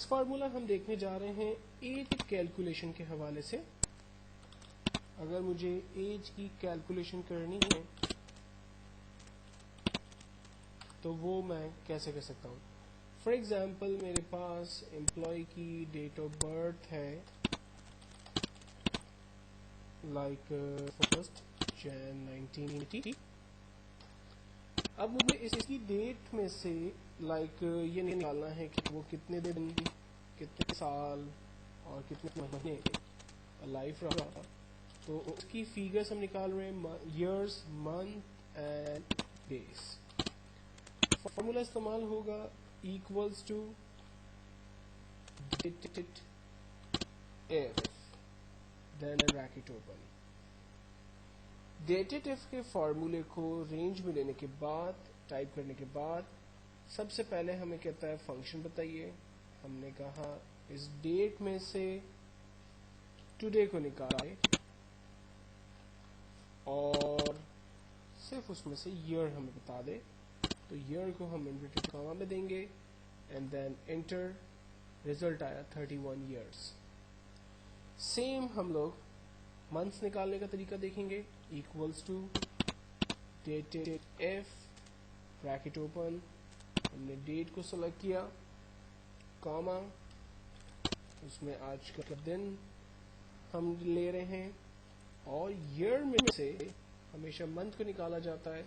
Next formula ہم دیکھنے جا رہے ہیں ایج کیلکولیشن کے حوالے سے. اگر مجھے ایج کی کیلکولیشن کرنی ہے تو وہ میں کیسے کر سکتا ہوں. فار ایگزامپل میرے پاس امپلائی کی ڈیٹ آف برتھ ہے لائک 1 جن 1980. اب مجھے اس کی ڈیٹ میں سے لائک یہ نکالنا ہے کہ وہ کتنے دن کتنے سال اور کتنے مہینے لائف رہا تھا. تو اس کی فیگرز ہم نکال رہے ہیں years month and days. Formula استعمال ہوگا equals to dated if then bracket open. Dated if کے فارمولے کو رینج میں لینے کے بعد ٹائپ کرنے کے بعد سب سے پہلے ہمیں کہتا ہے فنکشن بتائیے. ہم نے کہا اس ڈیٹ میں سے ٹوڈے کو نکالے اور صرف اس میں سے ایئر ہمیں بتا دے. تو ایئر کو ہم انورٹیڈ کاما میں دیں گے اینڈ دین انٹر. ریزلٹ آیا 31 ایئرس. سیم ہم لوگ منتھس نکالنے کا طریقہ دیکھیں گے. Equals to dated if bracket open. ہم نے ڈیٹ کو سلیکٹ کیا کاما اس میں آج کا دن ہم لے رہے ہیں اور ایئر میں سے ہمیشہ منتھ کو نکالا جاتا ہے.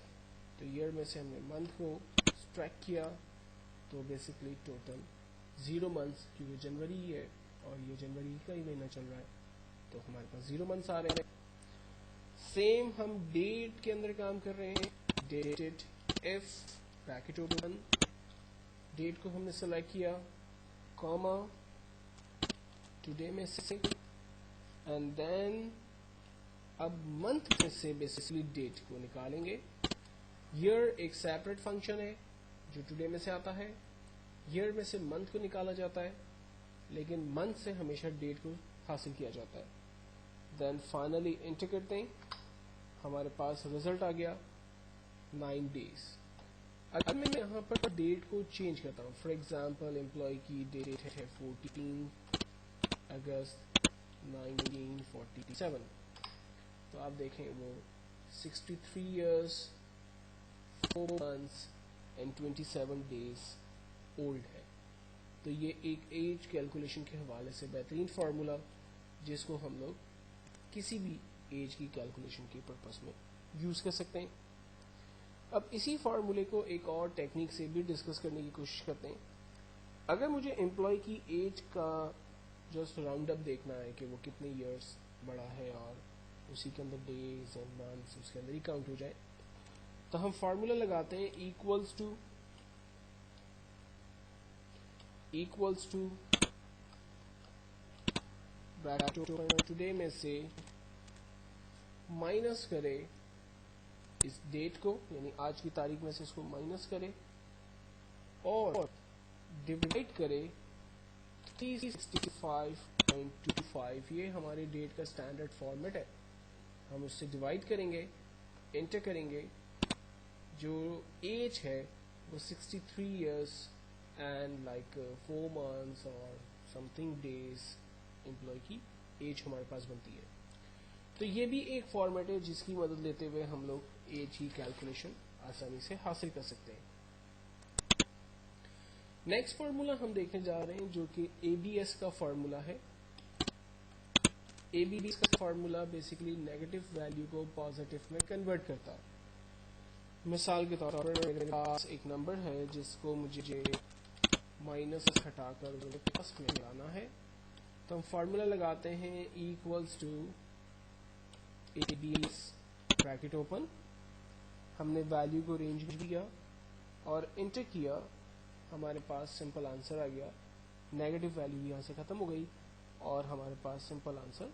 تو ایئر میں سے ہم نے منتھ کو سبٹریکٹ کیا تو بیسکلی ٹوٹل 0 منتھس کیونکہ جنوری ہے اور یہ جنوری کا ہی مہینہ چل رہا ہے تو ہمارے پاس 0 منتھس آ رہے ہیں. سیم ہم ڈیٹ کے اندر کام کر رہے ہیں. Dated if bracket open. Date کو ہم نے سلیکٹ کیا کاما ٹوڈے میں سے اینڈ دین اب منتھ میں سے بیسکلی ڈیٹ کو نکالیں گے. ایئر ایک سیپریٹ فنکشن ہے جو ٹوڈے میں سے آتا ہے. ایئر میں سے منتھ کو نکالا جاتا ہے لیکن منتھ سے ہمیشہ ڈیٹ کو حاصل کیا جاتا ہے. دین فائنلی انٹر کرتے ہیں. ہمارے پاس ریزلٹ آ گیا 9 days. اگر میں یہاں پر ڈیٹ کو چینج کرتا ہوں فار ایگزامپل امپلائی کی ڈیٹ ہے 14 اگست 1947 تو آپ دیکھیں وہ 63 years 4 months and 27 days old ہے. تو یہ ایک ایج کیلکولیشن کے حوالے سے بہترین فارمولا جس کو ہم لوگ کسی بھی ایج کی کیلکولیشن کے پرپس میں یوز کر سکتے ہیں. اب اسی فارمولے کو ایک اور ٹیکنیک سے بھی ڈسکس کرنے کی کوشش کرتے ہیں. اگر مجھے امپلائی کی ایج کا جسٹ راؤنڈ اپ دیکھنا ہے کہ وہ کتنے ایئرس بڑا ہے اور اسی کے اندر ڈیز اینڈ منتھس اس کے اندر ہی کاؤنٹ ہو جائے تو ہم فارمولا لگاتے ہیں ایکولز ٹو ٹوڈے میں سے مائنس کرے اس ڈیٹ کو یعنی آج کی تاریخ میں سے اس کو مائنس کرے اور ڈیوائڈ کرے 365.25. یہ ہماری ڈیٹ کا اسٹینڈرڈ فارمیٹ ہے. ہم اس سے ڈیوائڈ کریں گے انٹر کریں گے. جو ایج ہے وہ 63 years اینڈ لائک 4 months اور سم تھنگ ڈیز امپلائی کی ایج ہمارے پاس بنتی ہے. تو یہ بھی ایک فارمیٹ ہے جس کی مدد لیتے ہوئے ہم لوگ ایج کی کیلکولیشن آسانی سے حاصل کر سکتے ہیں. نیکسٹ فارمولا ہم دیکھنے جا رہے ہیں جو کہ اے بی ایس کا فارمولا ہے. اے بی ایس کا فارمولا بیسیکلی نیگیٹو ویلیو کو پازیٹیو میں کنورٹ کرتا ہے. مثال کے طور پر میرے پاس ایک نمبر ہے جس کو مجھے مائنس ہٹا کر پلس میں لانا ہے تو ہم فارمولا لگاتے ہیں equals to A B S bracket open. ہم نے ویلیو کو رینج میں دیا اور انٹر کیا. ہمارے پاس سمپل آنسر آ گیا. نیگیٹو ویلیو یہاں سے ختم ہو گئی اور ہمارے پاس سمپل آنسر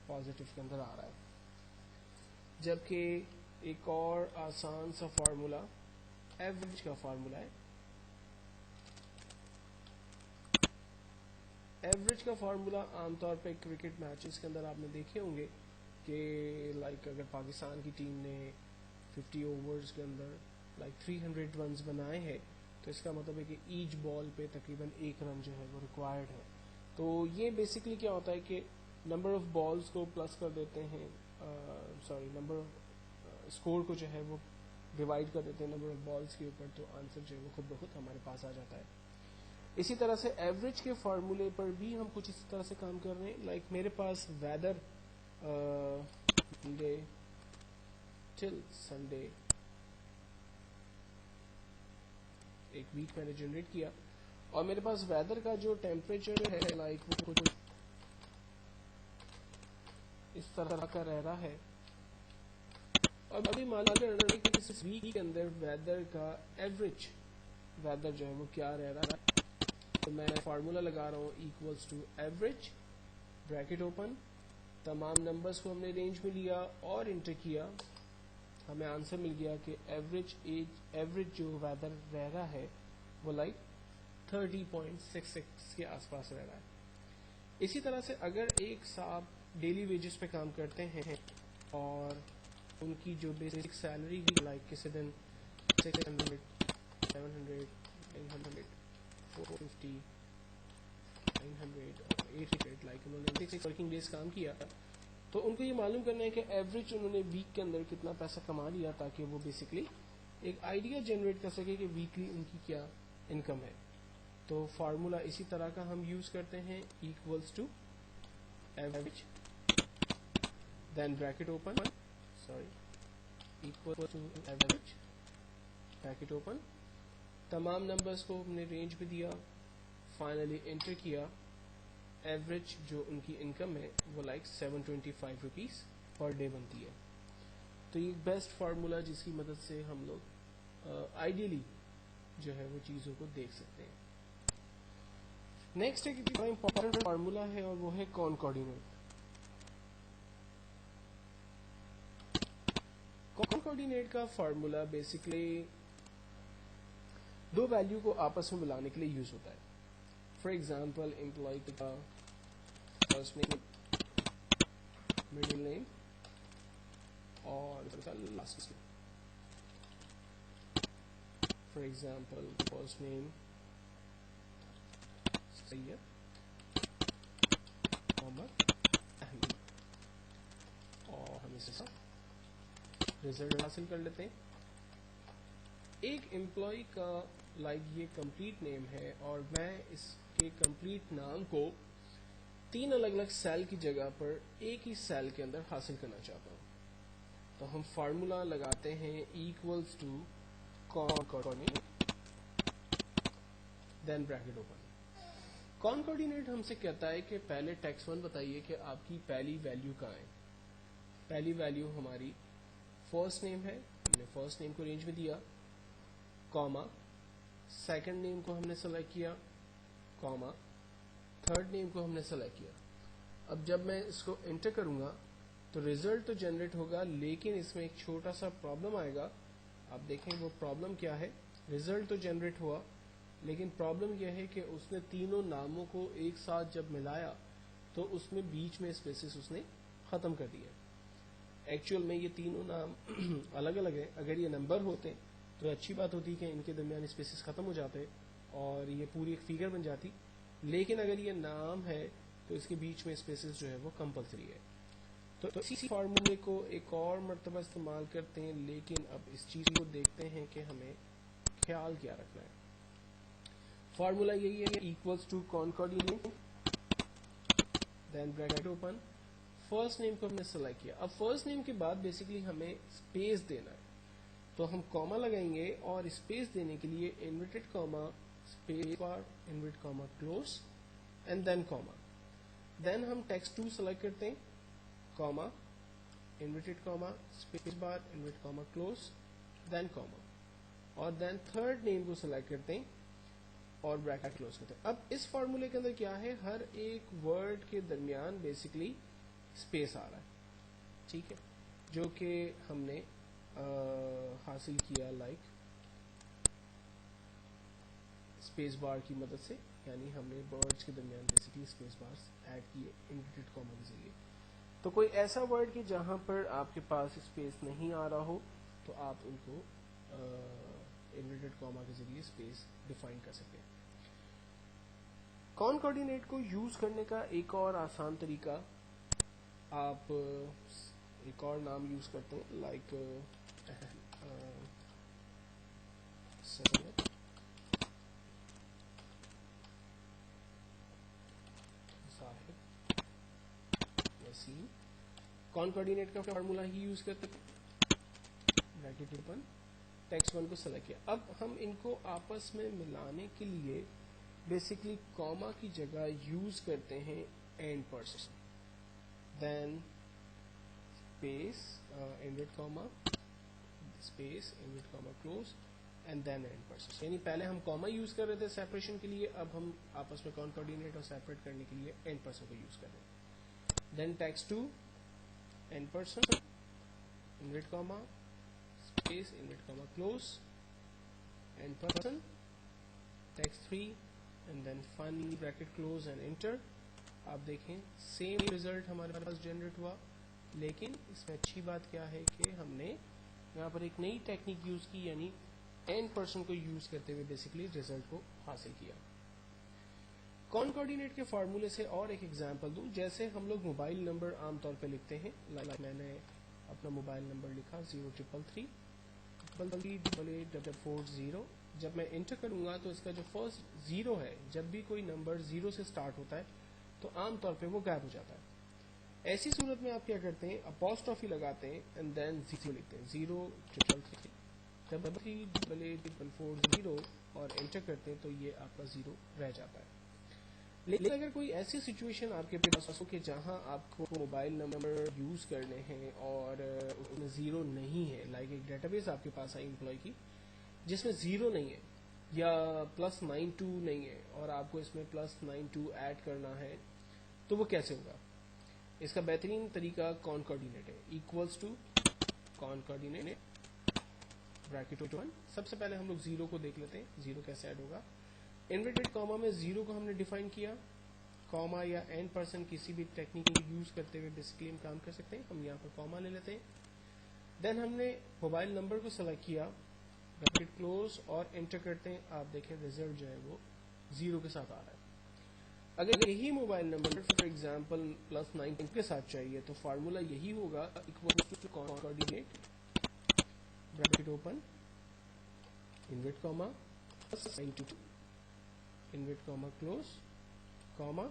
پازیٹیو کے اندر آ رہا ہے. جبکہ ایک اور آسان سا فارمولا ایوریج کا فارمولا ہے. ایوریج کا فارمولا عام طور پہ کرکٹ میچز کے اندر آپ نے دیکھے ہوں گے کہ لائک اگر پاکستان کی ٹیم نے 50 اوورز کے اندر لائک 300 رنز بنائے ہیں تو اس کا مطلب ہے کہ ایچ بال پہ تقریباً 1 رن جو ہے وہ ریکوائرڈ ہے. تو یہ بیسکلی کیا ہوتا ہے کہ نمبر آف بالز کو پلس کر دیتے ہیں، نمبر اسکور کو جو ہے وہ ڈیوائڈ کر دیتے ہیں نمبر آف بالز کے اوپر، تو آنسر جو ہے وہ خود بخود ہمارے پاس آ جاتا ہے. اسی طرح سے ایوریج کے فارمولے پر بھی ہم کچھ اسی طرح سے کام کر رہے ہیں. لائک میرے پاس ویدر منڈے ٹل سنڈے ایک ویک میں نے جنریٹ کیا، اور میرے پاس ویدر کا جو ٹیمپریچر ہے لائک وہ کچھ اس طرح کا رہ رہا ہے. اور ابھی معلوم کرنا ہے کہ اس ویک کے اندر ویدر کا ایوریج ویدر جو ہے وہ کیا رہ رہا ہے. تو میں فارمولا لگا رہا ہوں equals to average bracket open, تمام نمبرز کو ہم نے رینج میں لیا اور انٹر کیا، ہمیں آنسر مل گیا کہ ایوریج جو ویدر رہ رہا ہے وہ لائک 30.66 کے آس پاس رہ رہا ہے. اسی طرح سے اگر ایک صاحب ڈیلی ویجز پہ کام کرتے ہیں اور ان کی جو بیسک سیلری ہی لائک کسی دن 600 700 900 450 900 اور 800 لائک انہوں نے 6 ورکنگ ڈیز کام کیا، تو ان کو یہ معلوم کرنا ہے کہ ایوریج انہوں نے ویک کے اندر کتنا پیسہ کما لیا، تاکہ وہ بیسکلی ایک آئیڈیا جنریٹ کر سکے کہ ویکلی ان کی کیا انکم ہے. تو فارمولا اسی طرح کا ہم یوز کرتے ہیں equals to average then bracket open equal to average bracket open, تمام نمبرز کو ہم نے رینج پہ دیا، فائنلی انٹر کیا، ایوریج جو ان کی انکم ہے وہ لائک 725 روپیز پر ڈے بنتی ہے. تو یہ بیسٹ فارمولا جس کی مدد سے ہم لوگ آئیڈیلی جو ہے وہ چیزوں کو دیکھ سکتے ہیں. نیکسٹ ایک بڑا امپورٹنٹ فارمولا ہے اور وہ ہے کانکارڈینیٹ. کانکارڈینیٹ کا فارمولا بیسکلی دو ویلیو کو آپس میں ملانے کے لیے یوز ہوتا ہے. فار ایگزامپل امپلائی کا فرسٹ نیم مڈل نیم اور last name. For example first name Syed Muhammad Ahmed, اور ہم اس سے رزلٹ حاصل کر لیتے ہیں. ایک امپلائی کا لائک یہ کمپلیٹ نیم ہے اور میں اس کے کمپلیٹ نام کو 3 الگ الگ سیل کی جگہ پر ایک ہی سیل کے اندر حاصل کرنا چاہتا ہوں. تو ہم فارمولا لگاتے ہیں equals to concatenate then bracket open. Concatenate ہم سے کہتا ہے کہ پہلے ٹیکسٹ 1 بتائیے کہ آپ کی پہلی ویلیو کہاں ہے. پہلی ویلیو ہماری فرسٹ نیم ہے، ہم نے فرسٹ نیم کو رینج میں دیا، کاما سیکنڈ نیم کو ہم نے سلیکٹ کیا، کاما تھرڈ نیم کو ہم نے سلیکٹ کیا. اب جب میں اس کو انٹر کروں گا تو ریزلٹ تو جنریٹ ہوگا، لیکن اس میں ایک چھوٹا سا پرابلم آئے گا. آپ دیکھیں وہ پرابلم کیا ہے. ریزلٹ تو جنریٹ ہوا، لیکن پرابلم یہ ہے کہ اس نے تینوں ناموں کو ایک ساتھ جب ملایا تو اس میں بیچ میں اسپیسز اس نے ختم کر دیا. ایکچوئل میں یہ تینوں نام الگ الگ ہیں. اگر یہ نمبر ہوتے تو اچھی بات ہوتی کہ ان کے درمیان اسپیسز ختم ہو جاتے اور یہ پوری ایک فگر بن جاتی، لیکن اگر یہ نام ہے تو اس کے بیچ میں اسپیسز جو ہے وہ کمپلسری ہے. تو اسی فارمولے کو ایک اور مرتبہ استعمال کرتے ہیں، لیکن اب اس چیز کو دیکھتے ہیں کہ ہمیں خیال کیا رکھنا ہے. فارمولا یہی ہے equals to concatenate then bracket open. First name کو ہم نے سلیکٹ کیا. اب فرسٹ نیم کے بعد بیسکلی ہمیں اسپیس دینا ہے، تو ہم کاما لگائیں گے اور اسپیس دینے کے لیے inverted comma space bar invert comma close and then comma. Then ہم ٹیکسٹ 2 سلیکٹ کرتے ہیں، comma inverted comma space bar invert comma close then comma, اور دین تھرڈ نیم کو سلیکٹ کرتے ہیں اور بریکٹ کلوز کرتے ہیں. اب اس فارمولے کے اندر کیا ہے، ہر ایک ورڈ کے درمیان بیسکلی اسپیس آ رہا ہے، ٹھیک ہے، جو کہ ہم نے حاصل کیا لائک اسپیس بار کی مدد سے. یعنی ہم نے ورڈز کے درمیان بیسکلی اسپیس بارز ایڈ کیے انورٹڈ کاما کے ذریعے. تو کوئی ایسا ورڈ کہ جہاں پر آپ کے پاس اسپیس نہیں آ رہا ہو تو آپ ان کو इन्वर्टेड कॉमा के जरिए स्पेस डिफाइन कर सकें। कॉनकॉर्डिनेट को यूज करने का एक और आसान तरीका, आप एक और नाम यूज करते हैं लाइक कॉनकॉर्डिनेट का फार्मूला ही यूज करते हैं, ब्रैकेट ओपन, टेक्स्ट वन को सेलेक्ट किया। अब हम इनको आपस में मिलाने के लिए बेसिकली कॉमा की जगह यूज करते हैं and percent, then space invert comma, space invert comma close and then and percent. यानी पहले हम कॉमा यूज कर रहे थे सेपरेशन के लिए, अब हम आपस में कॉनकॉर्डिनेट और सेपरेट करने के लिए एंड परसेंट को यूज कर रहे हैं। Then text two and percent, invert comma, space invert comma close and percent, text three and then finally bracket close and enter. आप देखें सेम रिजल्ट हमारे पास जनरेट हुआ, लेकिन इसमें अच्छी बात क्या है कि हमने यहाँ पर एक नई टेक्निक यूज की, यानी एंड परसेंट को यूज करते हुए बेसिकली रिजल्ट को हासिल किया। कॉनकॉर्डिनेट के फार्मूले से और एक एग्जांपल दूं, जैसे हम लोग मोबाइल नंबर आमतौर पे लिखते हैं, लाइक मैंने अपना मोबाइल नंबर लिखा 0333888840। जब मैं इंटर करूंगा तो इसका जो फर्स्ट जीरो है, जब भी कोई नंबर जीरो से स्टार्ट होता है तो आमतौर पे वो गायब हो जाता है। ऐसी सूरत में आप क्या करते हैं, अपॉस्ट्रोफी लगाते हैं एंड देन जीरो लिखते हैं, 0333888840 और एंटर करते हैं तो ये आपका जीरो रह जाता है। लेकिन अगर कोई ऐसी सिचुएशन आपके पास हो कि जहां आपको मोबाइल नंबर यूज करने हैं और उसमें जीरो नहीं है, लाइक एक डेटाबेस आपके पास है एम्प्लॉय की जिसमें जीरो नहीं है या +92 नहीं है और आपको इसमें +92 ऐड करना है, तो वो कैसे होगा? इसका बेहतरीन तरीका कॉनकॉर्डिनेट है, equals to concatenate bracket open. सबसे पहले हम लोग जीरो को देख लेते हैं, जीरो कैसे ऐड होगा। इन्वर्टेड कॉमा में जीरो को हमने डिफाइन किया, कॉमा या एंड परसेंट किसी भी टेक्निक यूज करते हुए बेसिकली हम काम कर सकते हैं। हम यहाँ पर कॉमा ले लेते हैं, देन हमने मोबाइल नंबर को सेलेक्ट किया, ब्रैकेट क्लोज और एंटर करते हैं। आप देखें रिजल्ट जो है वो जीरो के साथ आ रहा है। अगर यही मोबाइल नंबर फॉर एग्जांपल +9 के साथ चाहिए तो फार्मूला यही होगा, equal to concatenate bracket open invert comma +92 invert comma close comma,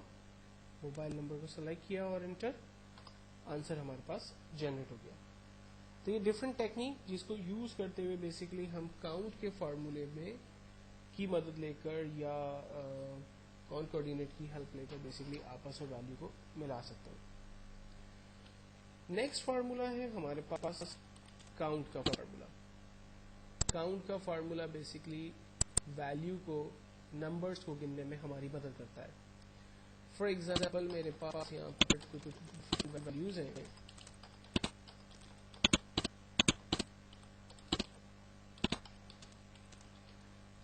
mobile number को सेलेक्ट किया और एंटर, आंसर हमारे पास जनरेट हो गया। तो ये डिफरेंट टेक्निक जिसको यूज करते हुए बेसिकली हम काउंट के फार्मूले में की मदद लेकर या कॉनकॉर्डिनेट की हेल्प लेकर बेसिकली आपस में वैल्यू को मिला सकते हैं। नेक्स्ट फार्मूला है हमारे पास काउंट का फार्मूला। काउंट का फार्मूला बेसिकली वैल्यू को, नंबर्स को गिनने में हमारी मदद करता है। फॉर एग्जाम्पल मेरे पास यहाँ पर कुछ वैल्यूज हैं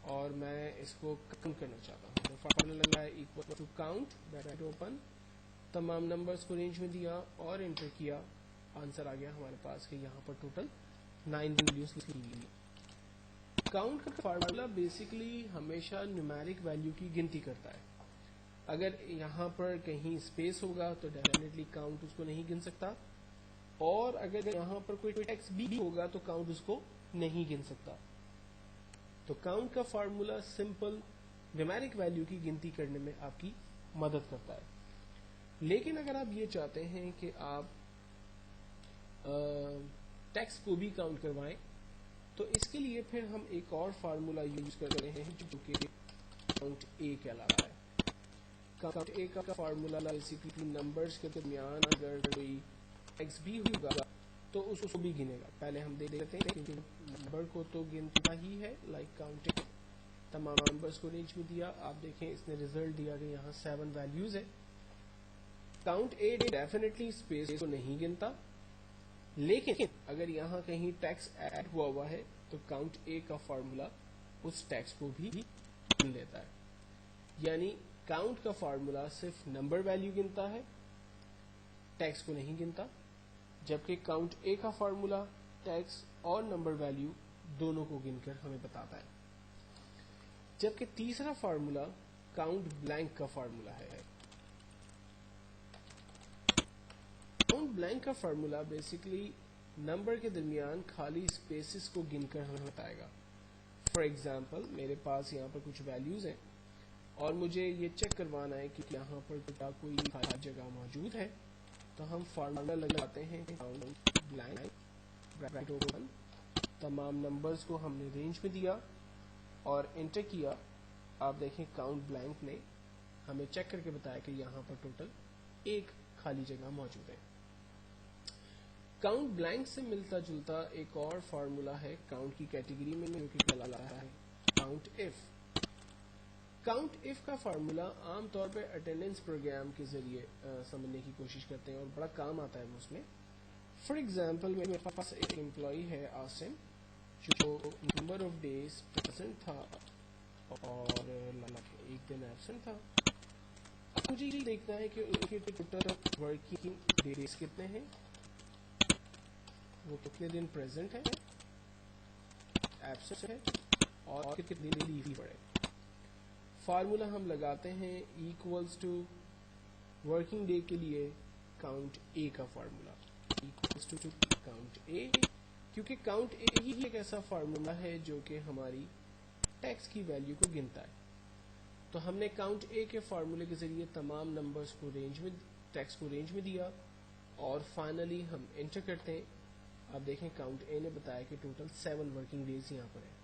और मैं इसको काउंट करना चाहता हूँ, तो फार्मूला लगा है equal to count bracket open, तमाम नंबर्स को रेंज में दिया और एंटर किया, आंसर आ गया हमारे पास कि यहाँ पर टोटल 9 वैल्यूज लिखी हुई है। काउंट का फार्मूला बेसिकली हमेशा न्यूमेरिक वैल्यू की गिनती करता है। अगर यहाँ पर कहीं स्पेस होगा तो डेफिनेटली काउंट उसको नहीं गिन सकता, और अगर यहाँ पर कोई टेक्स्ट भी होगा तो काउंट उसको नहीं गिन सकता। तो काउंट का फार्मूला सिंपल न्यूमेरिक वैल्यू की गिनती करने में आपकी मदद करता है। लेकिन अगर आप ये चाहते हैं कि आप टेक्स्ट को भी काउंट करवाएं, तो इसके लिए फिर हम एक और फार्मूला यूज कर रहे हैं जो कि काउंट ए कहलाता है। काउंट ए का फार्मूला बेसिकली नंबर्स के दरमियान अगर कोई टेक्स्ट भी होगा तो उसको भी गिनेगा। पहले हम देख लेते हैं कि नंबर को तो गिनता ही है, लाइक काउंटिंग तमाम नंबर्स को रेंज में दिया। आप देखें इसने रिजल्ट दिया कि यहाँ 7 वैल्यूज है। काउंट ए डेफिनेटली स्पेस को नहीं गिनता, लेकिन अगर यहाँ कहीं टेक्स्ट ऐड हुआ है तो काउंट ए का फार्मूला उस टेक्स्ट को भी गिन लेता है। यानी काउंट का फार्मूला सिर्फ नंबर वैल्यू गिनता है, टेक्स्ट को नहीं गिनता, जबकि काउंट ए का फार्मूला टेक्स्ट और नंबर वैल्यू दोनों को गिनकर हमें बताता है। जबकि तीसरा फार्मूला काउंट ब्लैंक का फार्मूला है। काउंट ब्लैंक का फार्मूला बेसिकली नंबर के दरमियान खाली स्पेसेस को गिनकर हमें बताएगा। फॉर एग्जाम्पल मेरे पास यहाँ पर कुछ वैल्यूज हैं और मुझे ये चेक करवाना है कि यहाँ पर क्या कोई खाली जगह मौजूद है, तो हम फार्मूला लगाते हैं काउंट ब्लैंक ब्रैकेट ओपन, तमाम नंबर्स को हमने रेंज में दिया और इंटर किया। आप देखें काउंट ब्लैंक ने हमें चेक करके बताया कि यहाँ पर टोटल एक खाली जगह मौजूद है। काउंट ब्लैंक से मिलता जुलता एक और फार्मूला है काउंट की कैटेगरी में, जो कि कहलाता है काउंट इफ। काउंट इफ का फार्मूला आमतौर पर अटेंडेंस प्रोग्राम के जरिए समझने की कोशिश करते हैं और बड़ा काम आता है उसमें। फॉर एग्जाम्पल मेरे पास एक एम्प्लॉय है आसिम, जो नंबर ऑफ डेज प्रेजेंट था और एक दिन एब्सेंट था। अब मुझे ये देखना है कि उनके टोटल वर्किंग डेज कितने हैं, वो कितने दिन प्रेजेंट है, एब्सेंट है और कितने दिन लीव पड़े। फार्मूला हम लगाते हैं इक्वल्स टू वर्किंग डे के लिए काउंट ए का फार्मूला इक्वल्स टू काउंट ए, क्योंकि काउंट ए ही एक ऐसा फार्मूला है जो कि हमारी टैक्स की वैल्यू को गिनता है। तो हमने काउंट ए के फार्मूले के जरिए तमाम नंबर्स को रेंज में, टैक्स को रेंज में दिया और फाइनली हम एंटर करते हैं। आप देखें काउंट ए ने बताया कि टोटल 7 वर्किंग डेज यहाँ पर है,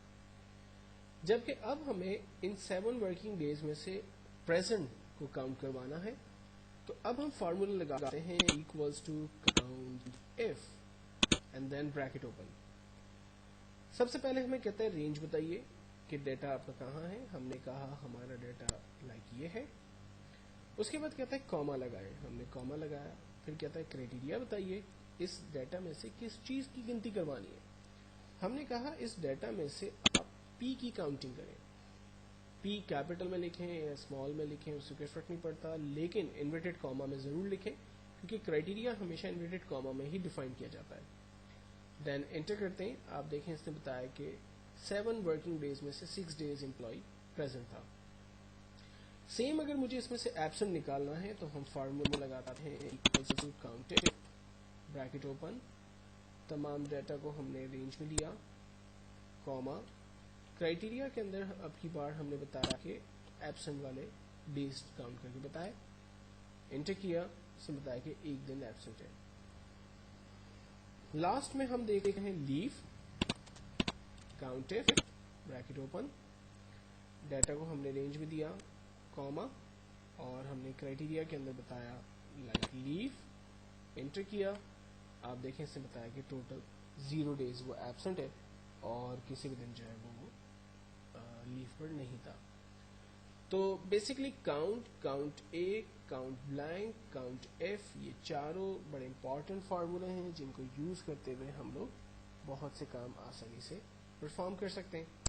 जबकि अब हमें इन 7 वर्किंग डेज में से प्रेजेंट को काउंट करवाना है। तो अब हम फार्मूला लगाते हैं equals to count if and then bracket open. सबसे पहले हमें कहते हैं रेंज बताइए कि डेटा आपका कहाँ है। हमने कहा हमारा डेटा लाइक ये है। उसके बाद कहता है कॉमा लगाए, हमने कॉमा लगाया। फिर कहता है क्राइटेरिया बताइए, इस डेटा में से किस चीज की गिनती करवानी है। हमने कहा इस डेटा में से आप पी की काउंटिंग करें। पी कैपिटल में लिखें या स्मॉल में लिखें, उससे कोई फर्क नहीं पड़ता, लेकिन इन्वर्टेड कॉमा में जरूर लिखें, क्योंकि क्राइटेरिया हमेशा इन्वर्टेड कॉमा में ही डिफाइन किया जाता है। देन एंटर करते हैं। आप देखें इसने बताया कि 7 वर्किंग डेज में से 6 डेज एम्प्लॉय प्रेजेंट था। सेम अगर मुझे इसमें से एब्सेंट निकालना है तो हम फार्मूला लगाते हैं equals to count if bracket open, तमाम डेटा को हमने रेंज में लिया, कॉमा, क्राइटेरिया के अंदर अब की बार हमने बताया कि एब्सेंट वाले डेज काउंट करके बताए, एंटर किया, उसने बताया कि एक दिन एब्सेंट है। लास्ट में हम देखते हैं leave, count if bracket open, data को हमने रेंज में दिया, कॉमा, और हमने क्राइटेरिया के अंदर बताया लाइक लीव, एंटर किया। आप देखें इसने बताया कि टोटल 0 डेज वो एब्सेंट है और किसी भी दिन जो है वो लीव पर नहीं था। तो बेसिकली काउंट, काउंट ए, काउंट ब्लैंक, काउंट एफ, ये चारों बड़े इंपॉर्टेंट फार्मूले हैं जिनको यूज करते हुए हम लोग बहुत से काम आसानी से परफॉर्म कर सकते हैं।